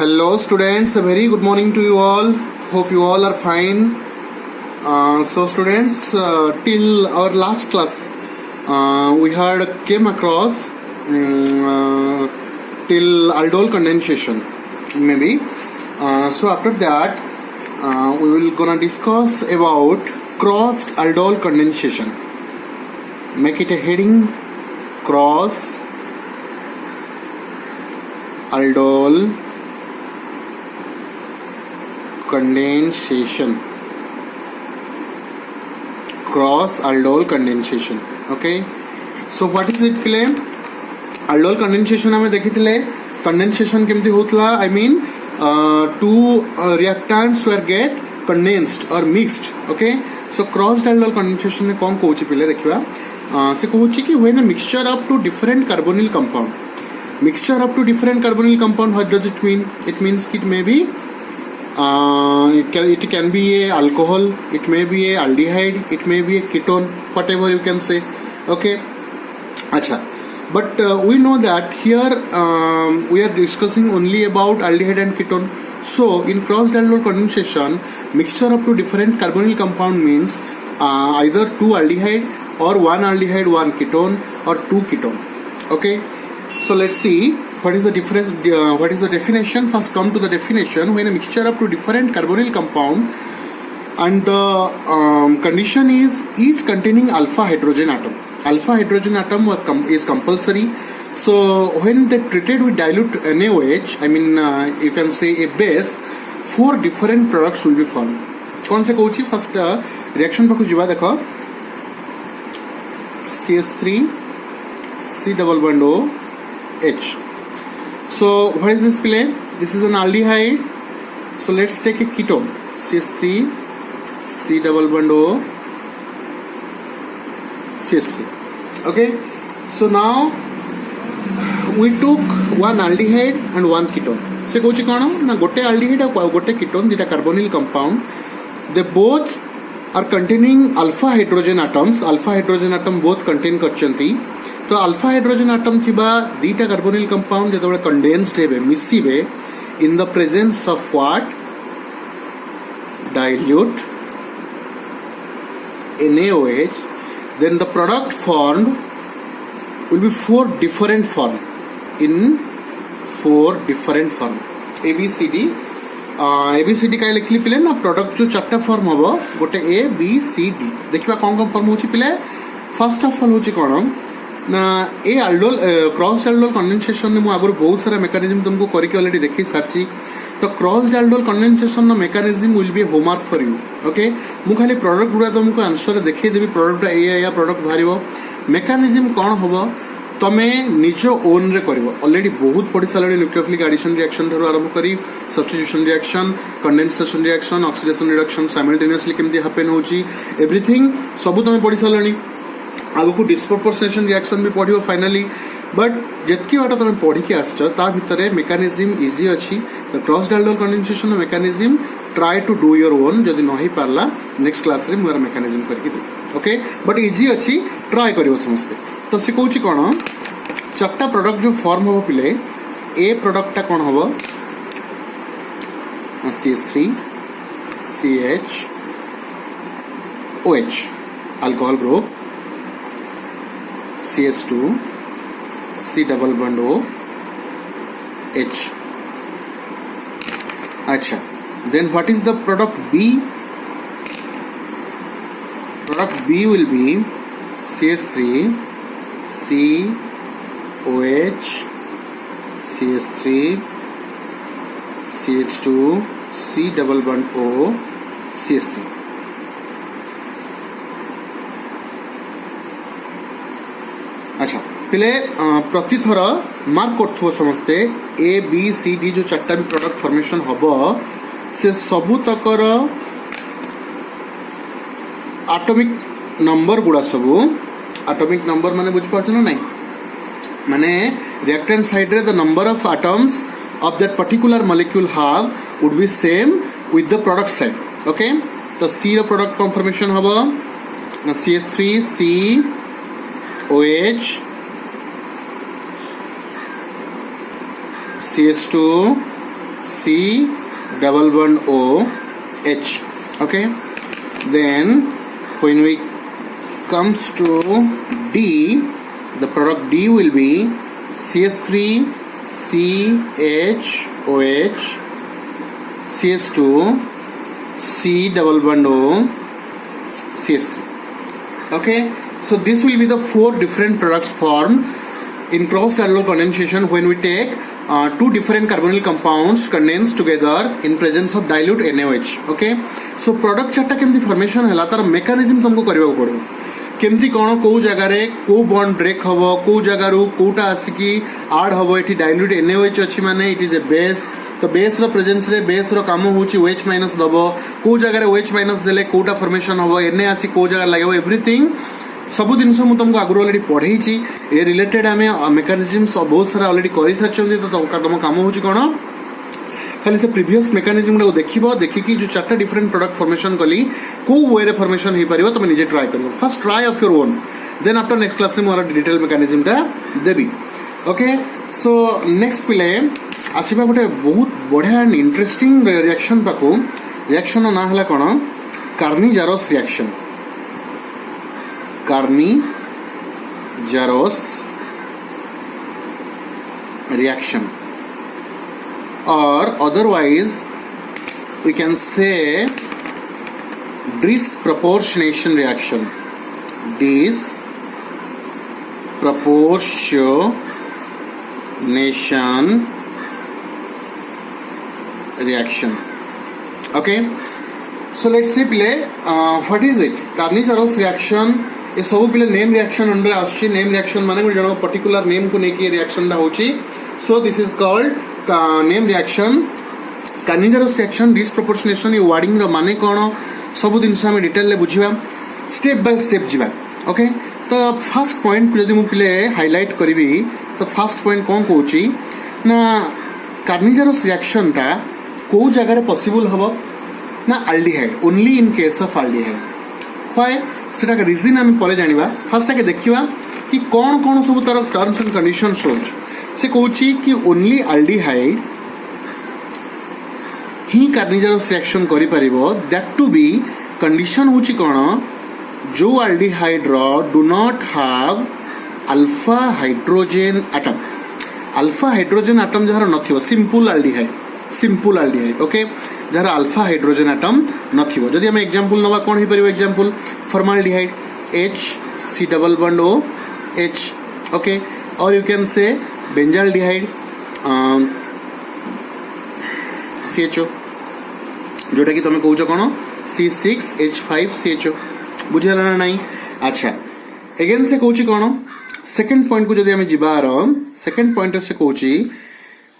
Hello students, a very good morning to you all. Hope you all are fine. So students, till our last class, we had came across till aldol condensation maybe. So after that, we will gonna discuss about crossed aldol condensation. Make it a heading: cross aldol condensation. Cross aldol condensation. Okay, so what is it claim? aldol condensation हमें देखिथिले condensation केमती होतला. I mean two reactants were get condensed or mixed. Okay, so crossed aldol condensation ने कौन कहूची पिले देखिबा. से कहूची कि when a mixture of two different carbonyl compound. Mixture of two different carbonyl compound, what does it mean? It means it may be it can be a alcohol, it may be a aldehyde, it may be a ketone, whatever you can say. Okay, acha. But we know that here we are discussing only about aldehyde and ketone. So in crossed aldol condensation, mixture of two different carbonyl compound means either two aldehyde or one aldehyde, one ketone, or two ketone. Okay, so let's see what is the difference. What is the definition? First, come to the definition. When a mixture of two different carbonyl compound and the condition is each containing alpha hydrogen atom. Alpha hydrogen atom is compulsory. So when they treated with dilute NaOH, I mean you can say a base, four different products will be formed. कौन से कहूची? First reaction पाखु जीवा देखो. CH3 C double bond O H. So what is this play? This is an aldehyde. So let's take a ketone. CH3 C double bond O CH3. Okay. So now we took one aldehyde and one ketone. से कौन सी कौन ना गोटे aldehyde और गोटे ketone दिटा carbonyl compound. They both are containing alpha hydrogen atoms. Alpha hydrogen atom both contain करचंती. तो alpha hydrogen atom थिबा दीटा कार्बोनिल कंपाउंड जेतबे कंडेन्स्ड हेबे मिसिबे in the presence of what dilute NaOH, then the product formed will be four different form. ABCD ABCD का लिखली पिले ना प्रोडक्ट जो चारटा फॉर्म हबो गोटे ABCD देखिबा कोन कोन फॉर्म होची पिले. फर्स्ट ऑफ ऑल होची कोन ना ए aldol क्रॉस aldol कंडेंसेशन ने मु आगर बहुत सारा मेकानिज्म तुमको करके ऑलरेडी देखि सारची. तो क्रॉस्ड aldol कंडेंसेशन नो mechanism will be homework for you. Okay, मु खाली प्रोडक्ट गुडा तुमको आंसर देखि देबी. प्रोडक्ट या प्रोडक्ट भारिबो. मेकानिज्म कोन हबो तमे निज ओन रे करबो. ऑलरेडी बहुत पढि सालडी न्यूक्लियोफिलिक एडिशन रिएक्शन धरो आरंभ करी substitution reaction, condensation reaction, oxidation reduction simultaneously केमती हैपन होची, एवरीथिंग सब तमे पढि सालणी. आगु डिस्प्रोपोर्शनेशन रिएक्शन भी पढ़ियो फाइनली. बट जितकी बाटा तुम पढ़ी के आसछ ता भितरे मेकानिज्म इजी अछि. The crossed aldol condensation mechanism try to do your own. जदि नहि पारला नेक्स्ट क्लास रे मोर मेकानिज्म करके दे. ओके, बट इजी अछि, ट्राई करियो समस्ते. तो से कहूची कोन चारटा प्रोडक्ट जो फॉर्म हो पिले. ए प्रोडक्ट ता कोन होबो CH3 CH OH alcohol group, CH2 C double bond O H. अच्छा, then what is the product B? Product B will be CH3 C OH CH3 CH2 C double bond O CH3. अच्छा पिले प्रति थर mark करथो समस्ते ABCD जो चारटा भी product formation हबो से सबु तकर एटॉमिक नंबर गुडा सबु. एटॉमिक नंबर माने बुझ पाछन नै माने रिएक्टेंट साइड रे the number of atoms of that particular molecule have would be same with the product side. Okay, तो C रो प्रोडक्ट कन्फर्मेशन हबो ना CH3 C OH CH2 C double bond O H. Okay, then when we comes to D, the product D will be CS3 CHOH CS2 C double bond O CS3. Okay, so this will be the 4 different products formed in crossed aldol condensation when we take 2 different carbonyl compounds condensed together in presence of dilute NaOH. Okay, so product चार्टा केमती formation है तार mechanism तुमको करबा पड़ो केमती कोन को जगह रे को बॉन्ड ब्रेक हबो को जगह रु कोटा आसिकी ऐड हबो एठी डाइल्यूट NaOH अछि माने इट इज ए बेस तो बेस रो प्रेजेंस रे बेस रो काम होची OH माइनस दबो को जगह रे OH माइनस देले कोटा फॉर्मेशन हबो Na आसी को जगह लागबो एवरीथिंग सबु जिनस मु तुमको आगु ऑलरेडी पढ़ाई ए रिलेटेड आम मेकानिजम्स बहुत सारा ऑलरेडी कर सारी तो तुम काम हो खाली से प्रीवियस मेकानिजम टाक देखिकी जो 4टा डिफरेंट प्रोडक्ट फॉर्मेशन कली को वे फॉर्मेशन हो पार तुम निजे ट्राई कर first try of your own then after next class में मोर डिटेल मेकानिजम टा देवी. ओके, सो नेक्स्ट पिले आसवा गोटे बहुत बढ़िया एंड इंटरेस्टिंग रिएक्शन पाखु रिएक्शन ना है कौन कार्निजारस reaction Carnigerous reaction, or otherwise we can say disproportionation reaction. Disproportionation reaction. Okay, so let's see play what is it Carnigerous reaction. ये सब पिले नेम रिएक्शन अंडर आछी नेम रिएक्शन माने गोटे जन पर्टिकुलर नेम को लेके रिएक्शन टा होची so this is called name reaction Cannizzaro's reaction disproportionation ये वर्डिंग रो माने कोन सब दिन हम डिटेल ले बुझिबा स्टेप बाय स्टेप जिबा. ओके, तो फर्स्ट पॉइंट यदि मु पिले हाइलाइट करबी तो फर्स्ट पॉइंट कोन कहूची ना कार्निजरस रिएक्शन टा को जगह रे पॉसिबल हबो ना aldehyde only in case of aldehyde. Why सेटा का रीजन आम पर जानिबा फर्स्ट आके देखिबा कि कौन कौन सब तार टर्म्स एंड कंडीशंस होच से कहूची कि ओनली अल्डिहाइड ही कार्निजरस रिएक्शन करि परिबो दैट टू बी कंडीशन होची कोन जो अल्डिहाइड रो do not have alpha hydrogen atom जहार नथिबो सिंपल अल्डिहाइड. ओके, जहार अल्फा हाइड्रोजन एटम नथिबो जदि हम एग्जांपल नबा कोन ही परिबो example formaldehyde HC double bond OH. Okay, और you can say benzaldehyde CHO जोटा कि तुम कहूछ कोन C6H5CHO बुझला ना नहीं. अच्छा, अगेन से कहूछ कोन सेकंड पॉइंट को जदि हम जिबार सेकंड पॉइंट से कहूछ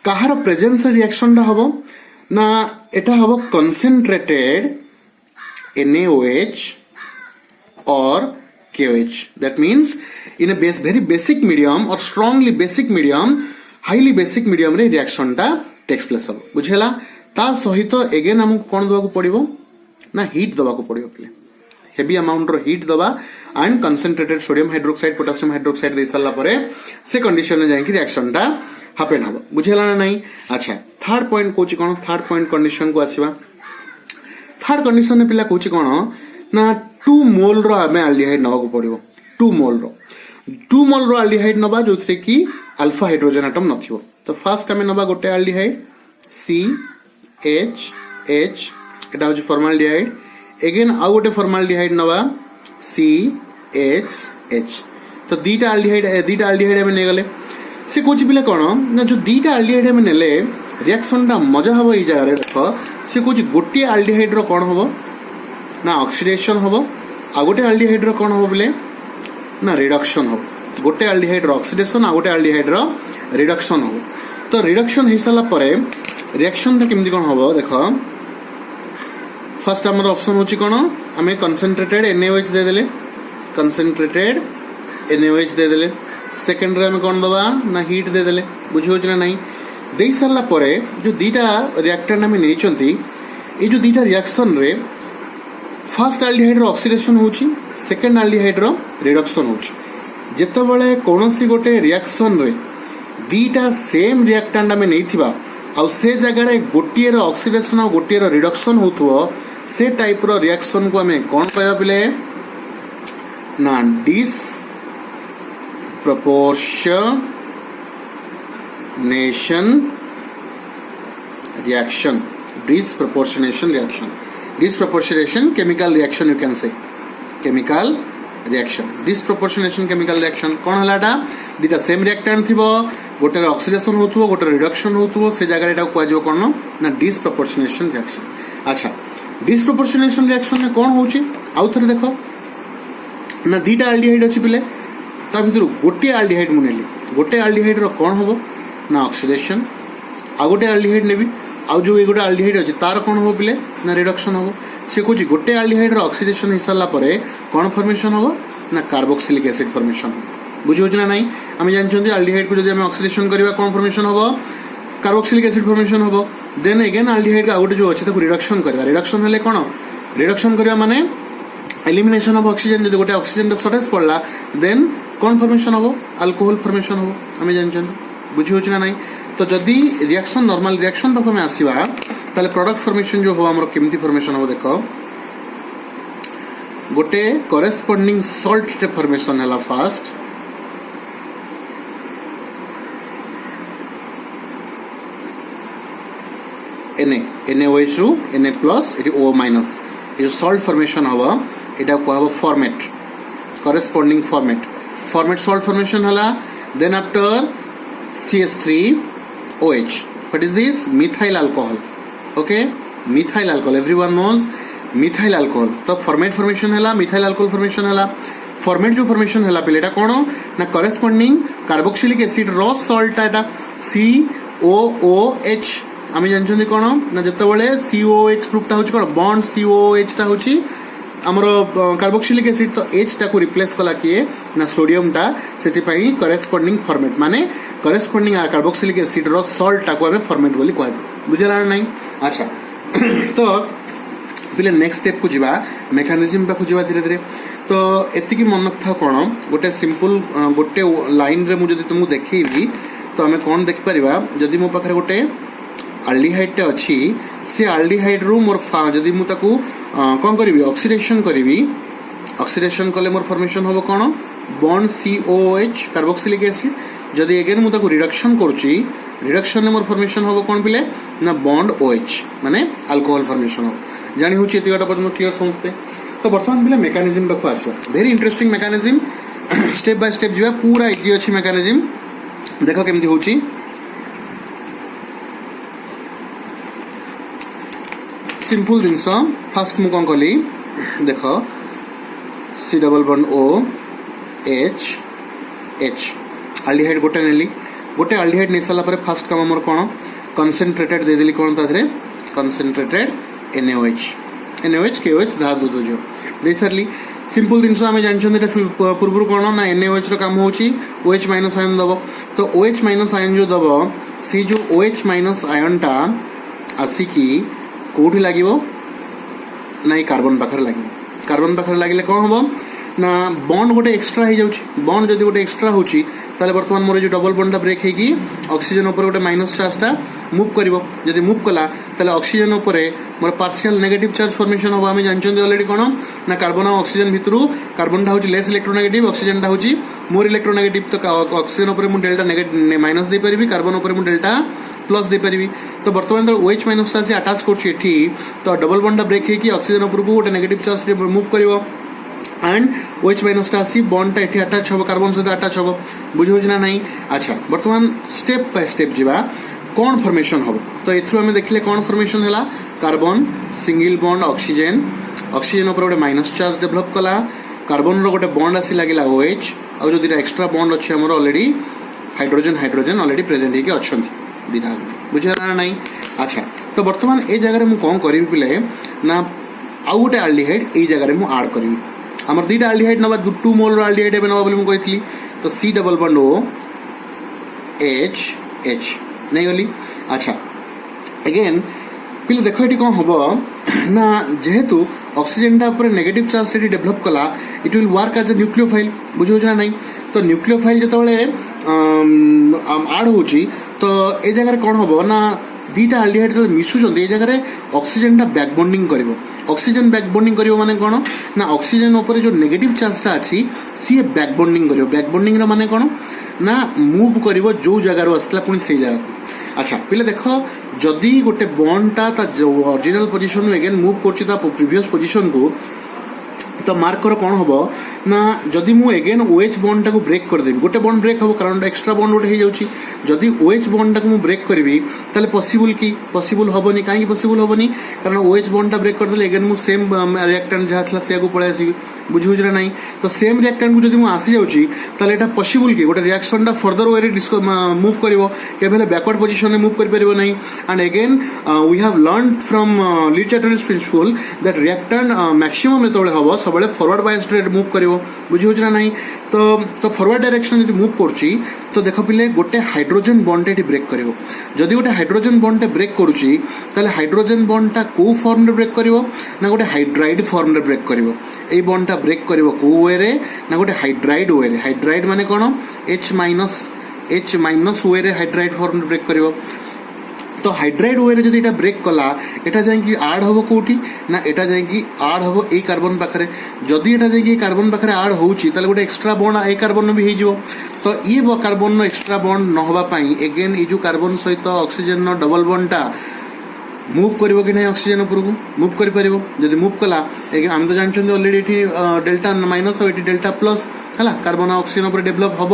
कहार प्रेजेंस रिएक्शन टा हबो ना एटा हबो concentrated NaOH or KOH. That means in a very basic medium or strongly basic medium, highly basic medium रे reaction टा takes place हबो बुझेला. ता सहित अगेन हमको कोन दबा को पड़िबो ना हीट दबा को पड़िबो प्ले हेवी अमाउंट रो हीट दबा and concentrated sodium hydroxide potassium hydroxide दे साला परे से कंडीशन में जाई कि रिएक्शन टा हैपन हबो बुझेला ना नहीं. अच्छा, थर्ड पॉइंट कोची कोन थर्ड पॉइंट कंडीशन को आसीबा. थर्ड कंडीशन ने पिला कोची कोन ना 2 मोल रो आमे अल्डिहाइड नबा को पड़िबो 2 मोल रो अल्डिहाइड नबा जोथरे कि अल्फा हाइड्रोजन एटम नथिबो. तो फर्स्ट आमे नबा गोटे अल्डिहाइड CHH एटा होची फॉर्माल्डिहाइड अगेन आ गोटे फॉर्माल्डिहाइड नबा CHH. तो दीटा अल्डिहाइड आमे ने गले से कोची पिले कोन ना जो दीटा अल्डिहाइड आमे नेले रिएक्शन टा मजा हबो ई जगह रे देखो से कोची गोटे अल्डिहाइड रो कोन हबो ना ऑक्सीडेशन हबो आ गोटे अल्डिहाइड रो कोन हबो बोले ना रिडक्शन हबो. गोटे अल्डिहाइड रो ऑक्सीडेशन आ गोटे अल्डिहाइड रो रिडक्शन हबो. तो रिडक्शन हे साला परे रिएक्शन टा केमदी कोन हबो देखो फर्स्ट हमर ऑप्शन होची कोन हमें कंसंट्रेटेड NaOH दे देले सेकंड रे हम कोन दबा ना हीट दे देले बुझियो ना नहीं दे सारला परे जो दीटा रिएक्टेंट हमें नै चंती ए जो दीटा रिएक्शन रे फर्स्ट अल्डिहाइड रो ऑक्सीडेशन होची सेकंड अल्डिहाइड रो रिडक्शन होची. जेतेबेले कोनोसी गोटे रिएक्शन रे दीटा सेम रिएक्टेंट हमें नै थिबा आउ से जगह गोटे ऑक्सीडेशन और गोटे रिडक्शन होथुओ से टाइप रो रिएक्शन को हमें कौन कहबा पिले ना dish proportionation reaction. Disproportionation reaction. Disproportionation chemical reaction you can say. Chemical reaction. Disproportionation chemical reaction कौन हलाटा दिटा सेम रिएक्टेंट थिबो गोटे ऑक्सीडेशन होथुबो गोटे रिडक्शन होथुबो से जगह एटा को आजो कोन ना डिसप्रोपोर्शनेशन रिएक्शन. अच्छा डिसप्रोपोर्शनेशन रिएक्शन में कौन होची आउ थरे देखो ना दीटा एल्डिहाइड अछि पिले ता भितर गोटे एल्डिहाइड मु नेली गोटे एल्डिहाइड रो कोन होबो ना ऑक्सीडेशन आ गोटे एल्डिहाइड नेबी आ जो ए गोटे एल्डिहाइड अछि तार कोन होबो पिले ना रिडक्शन होबो से कोची गोटे एल्डिहाइड रो ऑक्सीडेशन हिसाला परे कोन फॉर्मेशन होबो ना कार्बोक्सिलिक एसिड फॉर्मेशन बुझियो ना नाही हम जानछोंती एल्डिहाइड को जदि हम ऑक्सीडेशन करबा कोन फॉर्मेशन होबो कार्बोक्सिलिक एसिड फॉर्मेशन होबो देन अगेन एल्डिहाइड का गोटे जो अछि ताको रिडक्शन करबा रिडक्शन हेले कोन रिडक्शन करबा माने एलिमिनेशन ऑफ ऑक्सीजन जदि गोटे ऑक्सीजन रे शॉर्टेज पड़ला देन कौन फॉर्मेशन होबो अल्कोहल फॉर्मेशन होबो हमें जानछन बुझियो ना नाही तो जदि रिएक्शन नॉर्मल रिएक्शन पाख में आसीबा ताले प्रोडक्ट फॉर्मेशन जो हो हमर केमती फॉर्मेशन हो देखो गोटे कॉरेस्पोंडिंग सॉल्ट टे फॉर्मेशन हला फास्ट NaOH रु Na प्लस एटी O माइनस ये सॉल्ट फॉर्मेशन हवा एटा को हवा formate corresponding formate salt formation हला then after CH3OH what is this methyl alcohol okay methyl alcohol everyone knows methyl alcohol तो फॉर्मेट फॉर्मेशन हला मिथाइल अल्कोहल फॉर्मेशन हला फॉर्मेट जो फॉर्मेशन हला पिलेटा कोन ना कॉरेस्पोंडिंग कार्बोक्सिलिक एसिड रो सॉल्ट एटा COOH आम जानते कौन ना जिते COOH ग्रुपटा हूँ कौन बॉन्ड COOH टा हूँ आमर कार्बोक्सिलिक एसिड तो H टा को रिप्लेस कला किए ना सोडियम टा से करेस्पोंडिंग फॉर्मेट माने करेस्पोंडिंग कार्बोक्सिलिक एसिड रो सॉल्ट टा को हमें फॉर्मेट बोली कह बुझला नहीं. अच्छा तो पिले नेक्स्ट स्टेप को जीवा मेकानिज्म पाखु जीवा धीरे धीरे तो एतिकी मन था कौन गोटे सिंपल गोटे लाइन रे मु जदि तुमको देखैबी तो हमें कौन देख परिबा जदि मो पाखरे गोटे एल्डिहाइड टे अच्छी से एल्डिहाइड रु मोर जदि मु ताकू कौन करी ऑक्सीडेशन करी ऑक्सीडेशन कले मोर फॉर्मेशन होबो कौन बॉन्ड COOH कार्बोक्सिलिक एसिड जदि अगेन मु ताकू रिडक्शन करूची रिडक्शन मोर फॉर्मेशन होबो कौन पिले ना बॉन्ड OH माने अल्कोहल फॉर्मेशन हो जानी होची एतिगाटा पर्यंत क्लियर समझते तो बर्तमान पिले मेकानिज्म पाखु आसीबा very interesting mechanism step by step जीवा पूरा इजी अछि मेकानिज्म देखो केमती होची सिंपल जिनस फास्ट मु कौन कली देख C double bond OH aldehyde गोटे नेली गोटे एल्डिहाइड नहीं सारा पर फास्ट काम मोर कौन कंसंट्रेटेड दे देली कौन तादरे कंसंट्रेटेड NaOH KOH धातु दो जो दे सारली सिंपल जिनस आम जानते पूर्व कौन ना NaOH रो काम होची OH माइनस आयन दब तो OH माइनस आयन जो दब से जो OH माइनस आयन टा आसिकी कोठी लागिवो ना ये कार्बन पाखर लगिले कौन हम ना बॉन्ड गोटे एक्स्ट्रा हो जाउछि बॉन्ड जदि गोटे एक्स्ट्रा होछि ताले वर्तमान मोर जो डबल बॉन्ड ब्रेक हेकी ऑक्सीजन ऊपर गोटे माइनस चार्जटा मूव करिवो जदि मूव कला ताले ऑक्सीजन ऊपर मोर पार्शियल नेगेटिव चार्ज फॉर्मेशन हो आमे जानछन ऑलरेडी कोन ना कार्बन और ऑक्सीजन भितरु कार्बन टा होछि लेस इलेक्ट्रोनेगेटिव ऑक्सीजन टा होछि मोर इलेक्ट्रोनेगेटिव तो ऑक्सीजन ऊपर मु डेल्टा नेगेटिव माइनस दे परिबी कार्बन ऊपर मु डेल्टा प्लस दे पारि तो बर्तमान तो OH माइनस से अटैच करछि तो डबल बॉन्ड ब्रेक हेकी ऑक्सीजन ऊपर को गोटे नेगेटिव चार्ज मूव करिवो एंड OH माइनस टा आसी बॉन्ड टा एठी अटैच होबो कार्बन सहित अटैच होबो बुझियो ना नहीं. अच्छा बर्तमान स्टेप बाय स्टेप जीवा कौन फॉर्मेशन होबो तो एथरु हमें देखले कौन फॉर्मेशन हला कार्बन सिंगल बॉन्ड ऑक्सीजन ऊपर गोटे माइनस चार्ज डेवलप कला कार्बन रो गोटे बॉन्ड आसी लागिला OH आ जो दिटा एक्स्ट्रा बॉन्ड अछि हमर ऑलरेडी हाइड्रोजन ऑलरेडी प्रेजेंट हेकी अछंती दिना बुझला नहीं. अच्छा तो बर्तमान ए जगह मु कौन करी पिले ना आउ गोटे एल्डिहाइड ए जगह मु ऐड करी हमर दीटा एल्डिहाइड नबा 2 मोल रो एल्डिहाइड एबे नबा बोली मु कहितली तो C डबल बॉन्ड OH नहीं गली. अच्छा अगेन पिले देखो एटी कौन हबो ना जेहेतु ऑक्सीजन टा ऊपर नेगेटिव चार्ज टी डेवलप कला it will work as a nucleophile बुझियो ना नहीं तो न्यूक्लियोफाइल जतबेले ऐड होची तो ए जगह कौन हम ना दुईटा आल्डिहाइड जो मिशुंट ये जगह ऑक्सीजन बैक बॉन्डिंग कर ऑक्सीजन बैक बॉन्डिंग कर माने कौन ना ऑक्सीजन ऊपर जो नेगेटिव चार्जटा अच्छी सी बैक बॉन्डिंग कर बैक बॉन्डिंग माने कौन ना मूव कर जो जगार आसला पुणी से जगह अच्छा पे देख जदि गोटे बॉन्डटा ओरिजिनल पोजिशन एगेन मूव कर प्रिवियस पोजिशन को तो मार्क कर कौन हम ना जदि मु एगेन ओएच बॉन्ड टाको ब्रेक करदेवी गोटे बॉन्ड ब्रेक हम कारण एक्स्ट्रा बॉन्ड गोटे हो जदि ओएच बॉन्ड टाको मु ब्रेक करी ताले पॉसिबल कि पॉसिबल हेनी कहीं पॉसिबल हेनी कारण ओएच बॉन्ड ब्रेक करदे एगेन मु सेम रिएक्टेंट जहाँ था से पलि आसबि बुझे ना नहीं तो सेम रिएक्टेंट को जब मुझे आसी जाऊँगी एटा पॉसिबल कि गोटे रिएक्शन फर्दर वे मूव कर बैकवर्ड पोजिशन में मूव कर ना and again we have learn from literature principle that reactant maximum जो हम सब फॉरवर्ड बायस्ड रे मूव कर बुझे ना नहीं तो फॉरवर्ड डायरेक्शन जो मूव करुच्ची तो देख पिले गोटे हाइड्रोजन बॉन्ड ये ब्रेक कर जदि गोटे हाइड्रोजन बॉन्ड ब्रेक करुच्ची हाइड्रोजन बॉन्डटा कौ फॉर्म रे ब्रेक कर ना गोटे हाइड्राइड फॉर्म रे ब्रेक कर ये बॉन्डटा ब्रेक कर कौ वे रे ना गोटे हाइड्राइड वे रे हाइड्राइड माने कौन एच माइनस वे रे हाइड्राइड फॉर्म रे ब्रेक कर तो हाइड्राइड वे रे जदि एटा ब्रेक कला एटा जाई आड हम कौटी ना एटा जाई आड हम ए कार्बन पाखे जदि एटा जाई कार्बन पाखे आड होउची ताले गोटे एक्स्ट्रा बॉन्ड ए कार्बन भी हो तो ये कार्बन एक्स्ट्रा बॉन्ड न होबा पई एगेन ये जो कार्बन सहित ऑक्सीजन डबल बॉन्डटा मूव कर कि नहीं ऑक्सीजन उपरकू मूव कर जब मूव कला आम तो जानते ऑलरेडी ये डेल्टा माइनस और ये डेल्टा प्लस है कार्बन ऑक्सीजन उपर डेभलप हम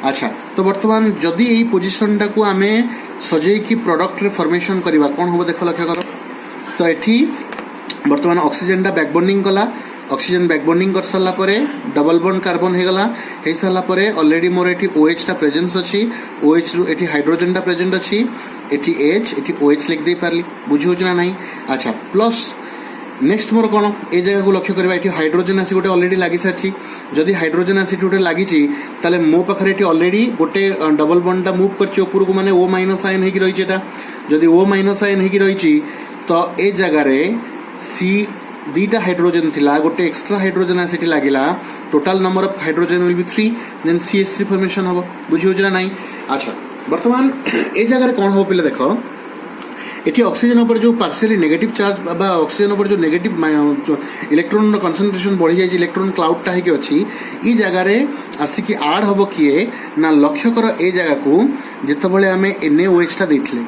अच्छा तो बर्तमान जदि यही पोजिशन टाक आम सजेकी प्रोडक्ट रे फॉर्मेशन करवा कौन हम देख लक्ष्य कर तो ये बर्तमान ऑक्सीजन टा बैक बॉन्डिंग कला ऑक्सीजन बैक बॉन्डिंग कर सारा डबल बॉन्ड कार्बन हो सारा ऑलरेडी मोर ये ओएच टा प्रेजेंस अच्छी ओएच रु ये हाइड्रोजन टा प्रेजेंट अच्छी एटी एच एटी ओएच लिख दे पारली बुझी होना नहीं अच्छा प्लस नेक्स्ट मोर कौन ये जगह को लक्ष्य करवा ये हाइड्रोजन आसी गोटे ऑलरेडी लगी सारी जदि हाइड्रोजन आसी गोटे लगी ताले मो पाखे ये ऑलरेडी गोटे डबल बॉन्डटा मूव कर माने ओ माइनस आयन हो रही जदि ओ माइनस आयन हो रही तो ये जगार सी दुईटा हाइड्रोजन थिला गोटे एक्स्ट्रा हाइड्रोजन आसी लगिला total number of hydrogen will be 3 then CH3 formation हम बुझी होना नहीं अच्छा बर्तमान ये जगह कौन हम पे देख ये ऑक्सीजन ऊपर जो पार्शियली नेगेटिव चार्ज बा ऑक्सीजन ऊपर जो नेगेटिव इलेक्ट्रॉन कंसंट्रेशन बढ़ी जाए इलेक्ट्रॉन क्लाउडटा होगी अच्छी ये जगार आसिक आड हम किए ना लक्ष्य कर ए जगह को जितेबाला आम NaOH टा देते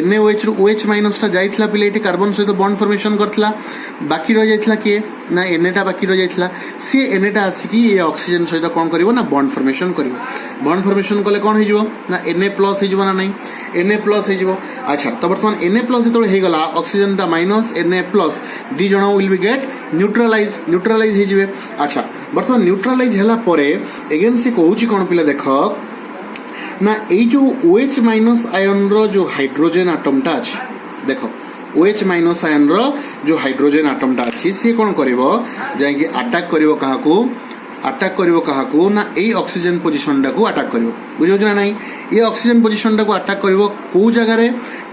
NaOH रु OH माइनस टा जाइथिला पिले ये कार्बन सहित बॉन्ड फॉर्मेशन करथिला बाकी रह जाइथिला किए ना Na टा बाकी रह जाइथिला सी Na टा आसिकी ये ऑक्सीजन सहित कौन करिवो ना बॉन्ड फॉर्मेशन करिवो बॉन्ड फॉर्मेशन कले कौन हो ना Na प्लस हो ना नहीं Na प्लस हो अच्छा तो बर्तमान Na प्लस जो होगला ऑक्सीजन टा माइनस Na प्लस दी जन विल बी गेट न्यूट्रालाइज हो अच्छा बर्तमान न्यूट्रालाइज है परे एगेन से कहूँ कौन पिला देख ना ये जो OH माइनस आयन रो जो हाइड्रोजन आटमटा अच्छी देख OH माइनस आयन रो जो हाइड्रोजन आटमटा अच्छी सी कौन करिवो जाइए अटैक करिवो काहाकू ना ये ऑक्सीजन पोजिशन टाक अटैक करिवो बुझे ना नहीं ये ऑक्सीजन पोजिशन टाक अटैक करिवो को जगार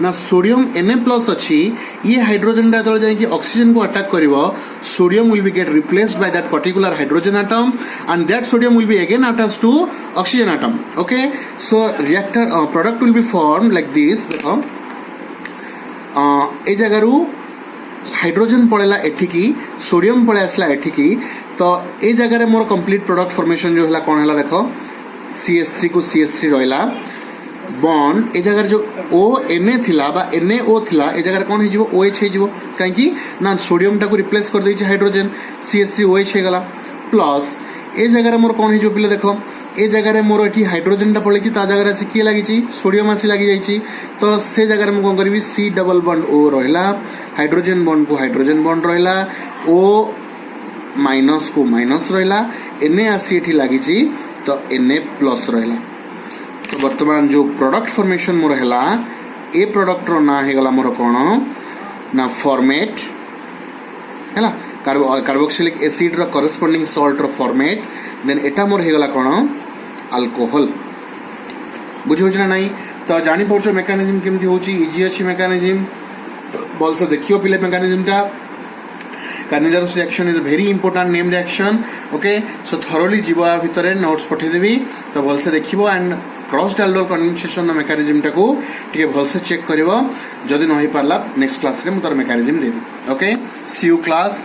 ना सोडियम Na प्लस अच्छी ये हाइड्रोजन टा जो जाइए ऑक्सीजन को अटैक करिवो sodium will be get replaced by that particular hydrogen atom and that sodium will be again attached to oxygen atom okay so reactor product will be form like this देखो ए जगार hydrogen पड़ेला एठिकी sodium पड़े आसला एठिकी तो ये जगह more complete product formation जो है कौन है देख CH3 को CH3 रहा बॉन्ड ए जगह जो Na थिला बा NaO थिला ए जगह कौन हो OH हो कहीं ना सोडियम टाक रिप्लेस कर दे हाइड्रोजन CH3 OH हो गला प्लस ए जगह मोर कौन हो पे देख ए जगह मोर ये हाइड्रोजन टा पड़े जगह आसी किए लगी सोडियम आसी लगी जाइए तो से जगह मुझे कौन करी C डबल बॉन्ड O रहा हाइड्रोजन बॉन्ड को हाइड्रोजन बॉन्ड रहा O माइनस को माइनस रहा Na आसी ये लगी तो Na प्लस रहा तो बर्तमान जो प्रोडक्ट फॉर्मेशन मोर है ए प्रोडक्ट रो ना होगला मोर कौन ना फॉर्मेट है कार्बोक्सिलिक एसिड रो करेस्पोंडिंग सॉल्ट रो फॉर्मेट देन एटा मोर होगला कौन अल्कोहल बुझे ना नहीं तो जानी पार्छ मेकानिज्म केमती होची इजी अच्छी मेकानिज्म भल से देखियो पिले मेकानिज्म टा Carnigerous reaction is a very important name reaction okay so thoroughly जीवा भितर नोट्स पठेदेवी तो भल से देखिबो and crossed aldol condensation mechanism टाको टिके भलसे चेक करिवो जदि न होई पारला नेक्स्ट क्लास रे मु तार mechanism Devi okay C you class